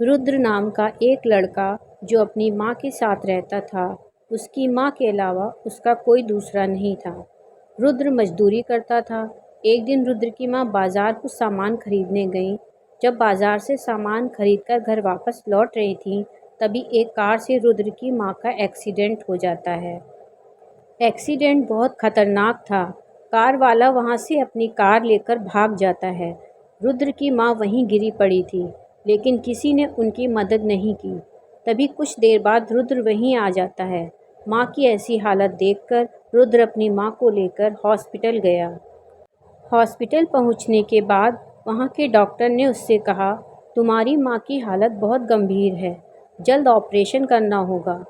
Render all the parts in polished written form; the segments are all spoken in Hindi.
रुद्र नाम का एक लड़का जो अपनी माँ के साथ रहता था, उसकी माँ के अलावा उसका कोई दूसरा नहीं था। रुद्र मजदूरी करता था। एक दिन रुद्र की माँ बाज़ार कुछ सामान खरीदने गई। जब बाज़ार से सामान खरीदकर घर वापस लौट रही थी, तभी एक कार से रुद्र की माँ का एक्सीडेंट हो जाता है। एक्सीडेंट बहुत खतरनाक था। कार वाला वहाँ से अपनी कार लेकर भाग जाता है। रुद्र की माँ वहीं गिरी पड़ी थी, लेकिन किसी ने उनकी मदद नहीं की। तभी कुछ देर बाद रुद्र वहीं आ जाता है। माँ की ऐसी हालत देखकर रुद्र अपनी माँ को लेकर हॉस्पिटल गया। हॉस्पिटल पहुँचने के बाद वहाँ के डॉक्टर ने उससे कहा, तुम्हारी माँ की हालत बहुत गंभीर है, जल्द ऑपरेशन करना होगा।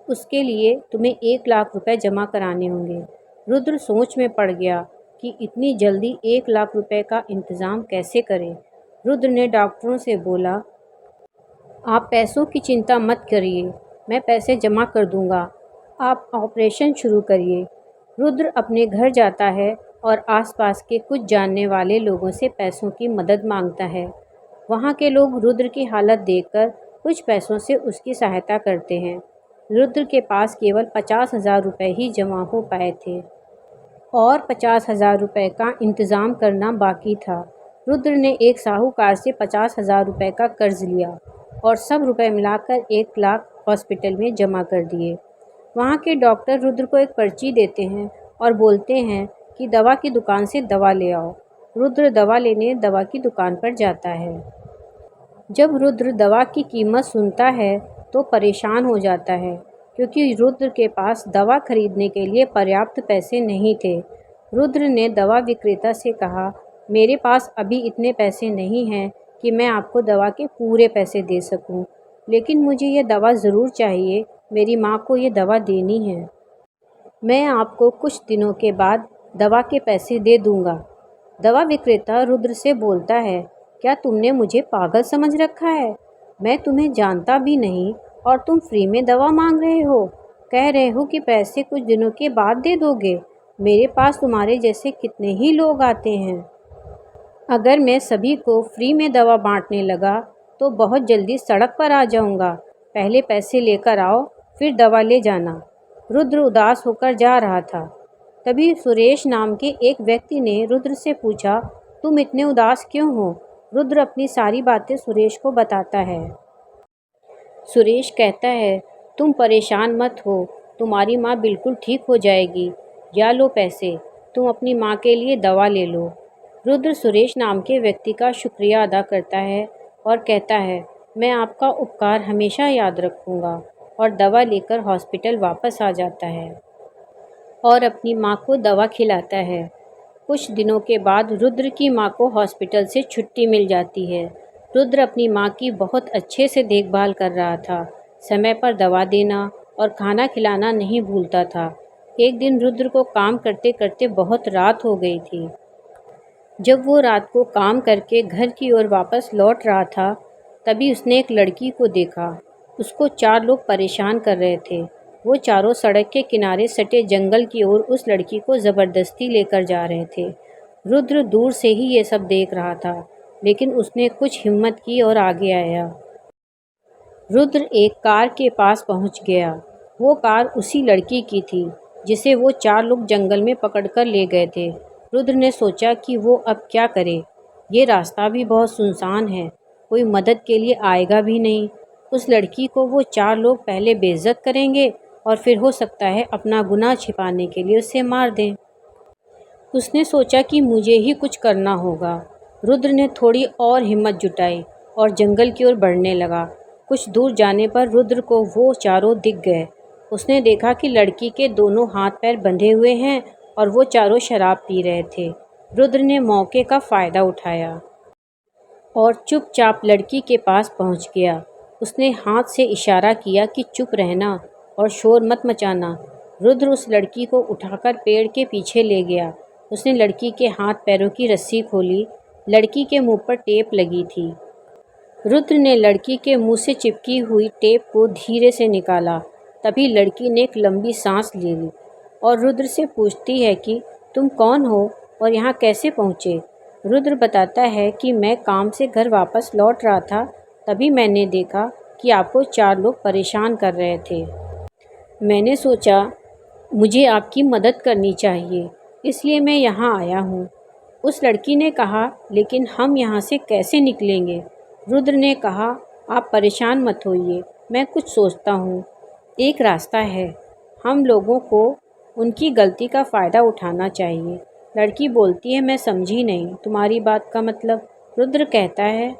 उसके लिए तुम्हें 1 लाख रुपए जमा कराने होंगे। रुद्र सोच में पड़ गया कि इतनी जल्दी 1 लाख रुपए का इंतज़ाम कैसे करें। रुद्र ने डॉक्टरों से बोला, आप पैसों की चिंता मत करिए, मैं पैसे जमा कर दूंगा, आप ऑपरेशन शुरू करिए। रुद्र अपने घर जाता है और आसपास के कुछ जानने वाले लोगों से पैसों की मदद मांगता है। वहाँ के लोग रुद्र की हालत देखकर कुछ पैसों से उसकी सहायता करते हैं। रुद्र के पास केवल 50,000 रुपये ही जमा हो पाए थे और 50,000 रुपये का इंतज़ाम करना बाकी था। रुद्र ने एक साहूकार से 50,000 रुपये का कर्ज लिया और सब रुपए मिलाकर 1 लाख हॉस्पिटल में जमा कर दिए। वहाँ के डॉक्टर रुद्र को एक पर्ची देते हैं और बोलते हैं कि दवा की दुकान से दवा ले आओ। रुद्र दवा लेने दवा की दुकान पर जाता है। जब रुद्र दवा की कीमत सुनता है तो परेशान हो जाता है, क्योंकि रुद्र के पास दवा खरीदने के लिए पर्याप्त पैसे नहीं थे। रुद्र ने दवा विक्रेता से कहा, मेरे पास अभी इतने पैसे नहीं हैं कि मैं आपको दवा के पूरे पैसे दे सकूं, लेकिन मुझे यह दवा ज़रूर चाहिए, मेरी माँ को ये दवा देनी है। मैं आपको कुछ दिनों के बाद दवा के पैसे दे दूंगा। दवा विक्रेता रुद्र से बोलता है, क्या तुमने मुझे पागल समझ रखा है? मैं तुम्हें जानता भी नहीं और तुम फ्री में दवा मांग रहे हो। कह रहे हो कि पैसे कुछ दिनों के बाद दे दोगे। मेरे पास तुम्हारे जैसे कितने ही लोग आते हैं। अगर मैं सभी को फ्री में दवा बांटने लगा तो बहुत जल्दी सड़क पर आ जाऊंगा। पहले पैसे लेकर आओ, फिर दवा ले जाना। रुद्र उदास होकर जा रहा था। तभी सुरेश नाम के एक व्यक्ति ने रुद्र से पूछा, तुम इतने उदास क्यों हो? रुद्र अपनी सारी बातें सुरेश को बताता है। सुरेश कहता है, तुम परेशान मत हो, तुम्हारी माँ बिल्कुल ठीक हो जाएगी। या लो पैसे, तुम अपनी माँ के लिए दवा ले लो। रुद्र सुरेश नाम के व्यक्ति का शुक्रिया अदा करता है और कहता है, मैं आपका उपकार हमेशा याद रखूँगा, और दवा लेकर हॉस्पिटल वापस आ जाता है और अपनी माँ को दवा खिलाता है। कुछ दिनों के बाद रुद्र की माँ को हॉस्पिटल से छुट्टी मिल जाती है। रुद्र अपनी माँ की बहुत अच्छे से देखभाल कर रहा था, समय पर दवा देना और खाना खिलाना नहीं भूलता था। एक दिन रुद्र को काम करते करते बहुत रात हो गई थी। जब वो रात को काम करके घर की ओर वापस लौट रहा था, तभी उसने एक लड़की को देखा। उसको 4 लोग परेशान कर रहे थे। वो चारों सड़क के किनारे सटे जंगल की ओर उस लड़की को ज़बरदस्ती लेकर जा रहे थे। रुद्र दूर से ही ये सब देख रहा था, लेकिन उसने कुछ हिम्मत की और आगे आया। रुद्र एक कार के पास पहुंच गया। वो कार उसी लड़की की थी जिसे वो 4 लोग जंगल में पकड़कर ले गए थे। रुद्र ने सोचा कि वो अब क्या करे। ये रास्ता भी बहुत सुनसान है, कोई मदद के लिए आएगा भी नहीं। उस लड़की को वो 4 लोग पहले बेइज्जत करेंगे और फिर हो सकता है अपना गुनाह छिपाने के लिए उसे मार दें। उसने सोचा कि मुझे ही कुछ करना होगा। रुद्र ने थोड़ी और हिम्मत जुटाई और जंगल की ओर बढ़ने लगा। कुछ दूर जाने पर रुद्र को वो चारों दिख गए। उसने देखा कि लड़की के दोनों हाथ पैर बंधे हुए हैं और वो चारों शराब पी रहे थे। रुद्र ने मौके का फ़ायदा उठाया और चुपचाप लड़की के पास पहुंच गया। उसने हाथ से इशारा किया कि चुप रहना और शोर मत मचाना। रुद्र उस लड़की को उठाकर पेड़ के पीछे ले गया। उसने लड़की के हाथ पैरों की रस्सी खोली। लड़की के मुंह पर टेप लगी थी। रुद्र ने लड़की के मुंह से चिपकी हुई टेप को धीरे से निकाला। तभी लड़की ने एक लंबी सांस ले ली और रुद्र से पूछती है कि तुम कौन हो और यहाँ कैसे पहुँचे। रुद्र बताता है कि मैं काम से घर वापस लौट रहा था तभी मैंने देखा कि आपको 4 लोग परेशान कर रहे थे। मैंने सोचा मुझे आपकी मदद करनी चाहिए, इसलिए मैं यहाँ आया हूँ। उस लड़की ने कहा, लेकिन हम यहाँ से कैसे निकलेंगे? रुद्र ने कहा, आप परेशान मत होइए, मैं कुछ सोचता हूँ। एक रास्ता है, हम लोगों को उनकी गलती का फ़ायदा उठाना चाहिए। लड़की बोलती है, मैं समझी नहीं तुम्हारी बात का मतलब। रुद्र कहता है,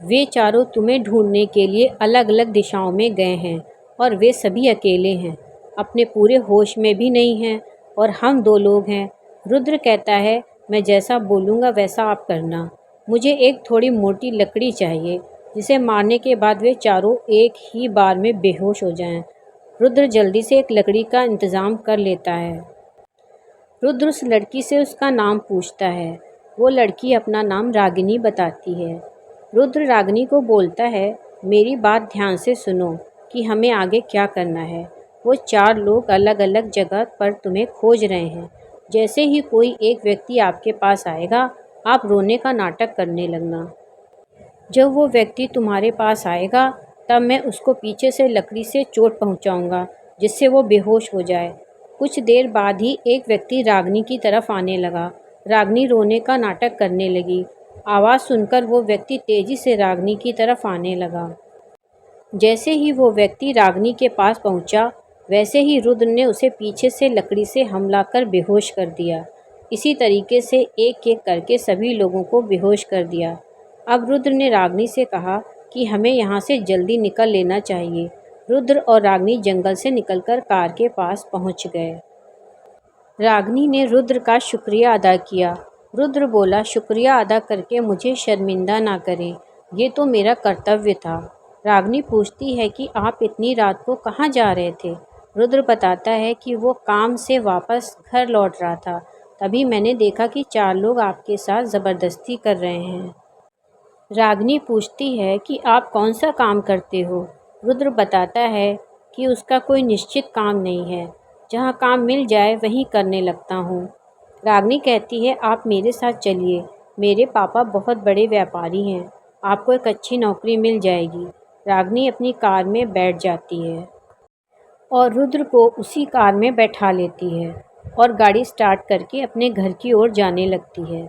वे चारों तुम्हें ढूंढने के लिए अलग अलग दिशाओं में गए हैं और वे सभी अकेले हैं, अपने पूरे होश में भी नहीं हैं, और हम 2 लोग हैं। रुद्र कहता है, मैं जैसा बोलूँगा वैसा आप करना। मुझे एक थोड़ी मोटी लकड़ी चाहिए जिसे मारने के बाद वे चारों एक ही बार में बेहोश हो जाएं। रुद्र जल्दी से एक लकड़ी का इंतज़ाम कर लेता है। रुद्र उस लड़की से उसका नाम पूछता है। वो लड़की अपना नाम रागिनी बताती है। रुद्र रागिनी को बोलता है, मेरी बात ध्यान से सुनो कि हमें आगे क्या करना है। वो 4 लोग अलग अलग जगह पर तुम्हें खोज रहे हैं। जैसे ही कोई एक व्यक्ति आपके पास आएगा, आप रोने का नाटक करने लगना। जब वो व्यक्ति तुम्हारे पास आएगा, तब मैं उसको पीछे से लकड़ी से चोट पहुंचाऊंगा, जिससे वो बेहोश हो जाए। कुछ देर बाद ही एक व्यक्ति रागिनी की तरफ आने लगा। रागिनी रोने का नाटक करने लगी। आवाज़ सुनकर वो व्यक्ति तेज़ी से रागिनी की तरफ आने लगा। जैसे ही वो व्यक्ति रागिनी के पास पहुंचा, वैसे ही रुद्र ने उसे पीछे से लकड़ी से हमला कर बेहोश कर दिया। इसी तरीके से एक एक करके सभी लोगों को बेहोश कर दिया। अब रुद्र ने रागिनी से कहा कि हमें यहाँ से जल्दी निकल लेना चाहिए। रुद्र और रागिनी जंगल से निकलकर कार के पास पहुँच गए। रागिनी ने रुद्र का शुक्रिया अदा किया। रुद्र बोला, शुक्रिया अदा करके मुझे शर्मिंदा ना करें, ये तो मेरा कर्तव्य था। रागिनी पूछती है कि आप इतनी रात को कहाँ जा रहे थे? रुद्र बताता है कि वो काम से वापस घर लौट रहा था। तभी मैंने देखा कि 4 लोग आपके साथ ज़बरदस्ती कर रहे हैं। रागिनी पूछती है कि आप कौन सा काम करते हो? रुद्र बताता है कि उसका कोई निश्चित काम नहीं है, जहाँ काम मिल जाए वहीं करने लगता हूँ। रागिनी कहती है, आप मेरे साथ चलिए, मेरे पापा बहुत बड़े व्यापारी हैं, आपको एक अच्छी नौकरी मिल जाएगी। रागिनी अपनी कार में बैठ जाती है और रुद्र को उसी कार में बैठा लेती है और गाड़ी स्टार्ट करके अपने घर की ओर जाने लगती है।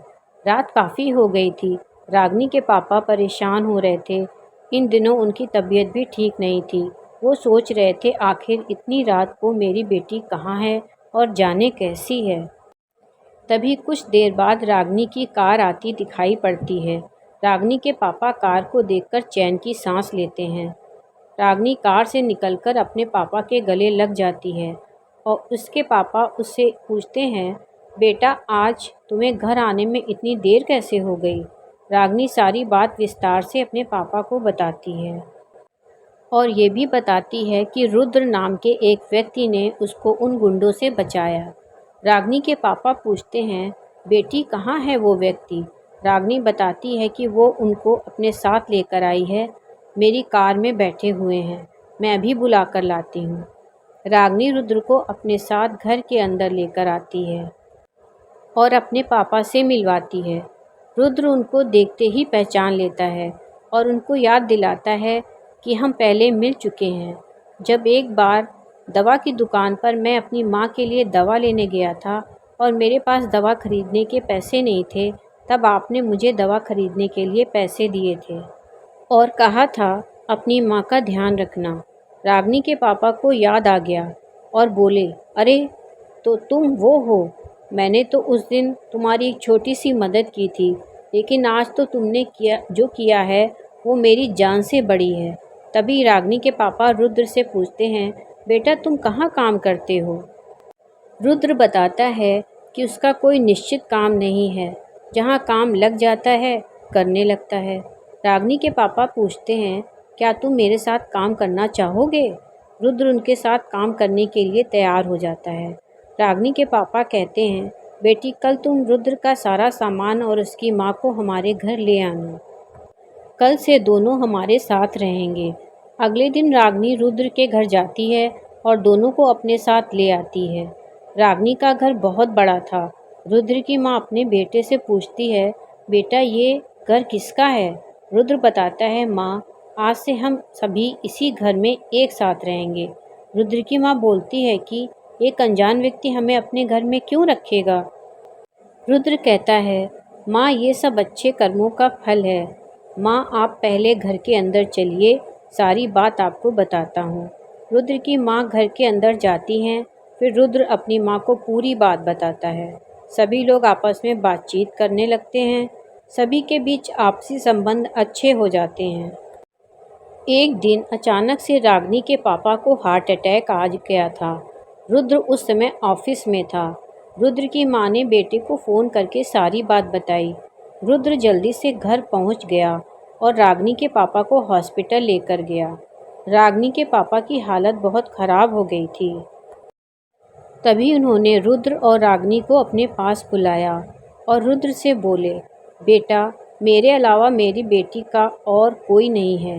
रात काफ़ी हो गई थी। रागिनी के पापा परेशान हो रहे थे। इन दिनों उनकी तबीयत भी ठीक नहीं थी। वो सोच रहे थे, आखिर इतनी रात को मेरी बेटी कहाँ है और जाने कैसी है। तभी कुछ देर बाद रागिनी की कार आती दिखाई पड़ती है। रागिनी के पापा कार को देखकर चैन की सांस लेते हैं। रागिनी कार से निकलकर अपने पापा के गले लग जाती है और उसके पापा उससे पूछते हैं, बेटा आज तुम्हें घर आने में इतनी देर कैसे हो गई? रागिनी सारी बात विस्तार से अपने पापा को बताती है और ये भी बताती है कि रुद्र नाम के एक व्यक्ति ने उसको उन गुंडों से बचाया। रागिनी के पापा पूछते हैं, बेटी कहाँ है वो व्यक्ति? रागिनी बताती है कि वो उनको अपने साथ लेकर आई है, मेरी कार में बैठे हुए हैं, मैं अभी बुला कर लाती हूँ। रागिनी रुद्र को अपने साथ घर के अंदर लेकर आती है और अपने पापा से मिलवाती है। रुद्र उनको देखते ही पहचान लेता है और उनको याद दिलाता है कि हम पहले मिल चुके हैं। जब एक बार दवा की दुकान पर मैं अपनी माँ के लिए दवा लेने गया था और मेरे पास दवा खरीदने के पैसे नहीं थे, तब आपने मुझे दवा खरीदने के लिए पैसे दिए थे और कहा था अपनी माँ का ध्यान रखना। रागिनी के पापा को याद आ गया और बोले, अरे तो तुम वो हो, मैंने तो उस दिन तुम्हारी एक छोटी सी मदद की थी, लेकिन आज तो तुमने जो किया है वो मेरी जान से बड़ी है। तभी रागिनी के पापा रुद्र से पूछते हैं, बेटा तुम कहाँ काम करते हो? रुद्र बताता है कि उसका कोई निश्चित काम नहीं है, जहाँ काम लग जाता है करने लगता है। रागिनी के पापा पूछते हैं, क्या तुम मेरे साथ काम करना चाहोगे? रुद्र उनके साथ काम करने के लिए तैयार हो जाता है। रागिनी के पापा कहते हैं, बेटी कल तुम रुद्र का सारा सामान और उसकी माँ को हमारे घर ले आना, कल से दोनों हमारे साथ रहेंगे। अगले दिन रागिनी रुद्र के घर जाती है और दोनों को अपने साथ ले आती है। रागिनी का घर बहुत बड़ा था। रुद्र की माँ अपने बेटे से पूछती है, बेटा ये घर किसका है? रुद्र बताता है, माँ, आज से हम सभी इसी घर में एक साथ रहेंगे। रुद्र की माँ बोलती है कि एक अनजान व्यक्ति हमें अपने घर में क्यों रखेगा। रुद्र कहता है, माँ, ये सब अच्छे कर्मों का फल है। माँ, आप पहले घर के अंदर चलिए, सारी बात आपको बताता हूँ। रुद्र की माँ घर के अंदर जाती हैं। फिर रुद्र अपनी माँ को पूरी बात बताता है। सभी लोग आपस में बातचीत करने लगते हैं। सभी के बीच आपसी संबंध अच्छे हो जाते हैं। एक दिन अचानक से रागिनी के पापा को हार्ट अटैक आ गया था। रुद्र उस समय ऑफिस में था। रुद्र की माँ ने बेटे को फ़ोन करके सारी बात बताई। रुद्र जल्दी से घर पहुंच गया और रागिनी के पापा को हॉस्पिटल लेकर गया। रागिनी के पापा की हालत बहुत ख़राब हो गई थी। तभी उन्होंने रुद्र और रागिनी को अपने पास बुलाया और रुद्र से बोले, बेटा, मेरे अलावा मेरी बेटी का और कोई नहीं है।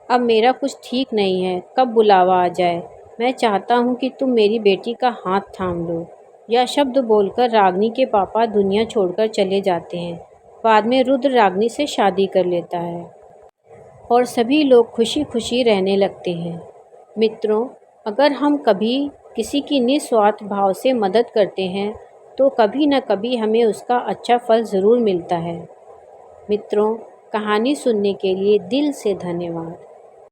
अब मेरा कुछ ठीक नहीं है, कब बुलावा आ जाए। मैं चाहता हूँ कि तुम मेरी बेटी का हाथ थाम लो। यह शब्द बोलकर रागिनी के पापा दुनिया छोड़कर चले जाते हैं। बाद में रुद्र रागिनी से शादी कर लेता है और सभी लोग खुशी खुशी रहने लगते हैं। मित्रों, अगर हम कभी किसी की निस्वार्थ भाव से मदद करते हैं तो कभी न कभी हमें उसका अच्छा फल ज़रूर मिलता है। मित्रों, कहानी सुनने के लिए दिल से धन्यवाद।